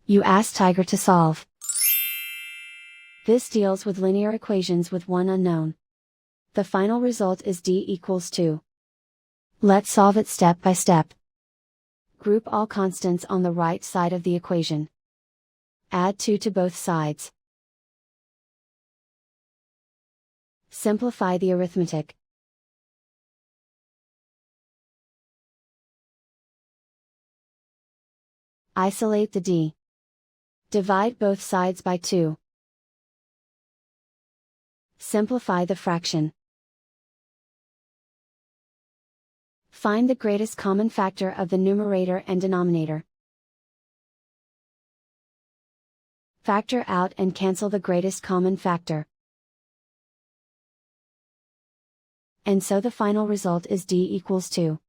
You ask Tiger to solve. This deals with linear equations with one unknown. The final result is d equals 2. Let's solve it step by step. Group all constants on the right side of the equation. Add 2 to both sides. Simplify the arithmetic. Isolate the d. Divide both sides by 2. Simplify the fraction. Find the greatest common factor of the numerator and denominator. Factor out and cancel the greatest common factor. And so the final result is d equals 2.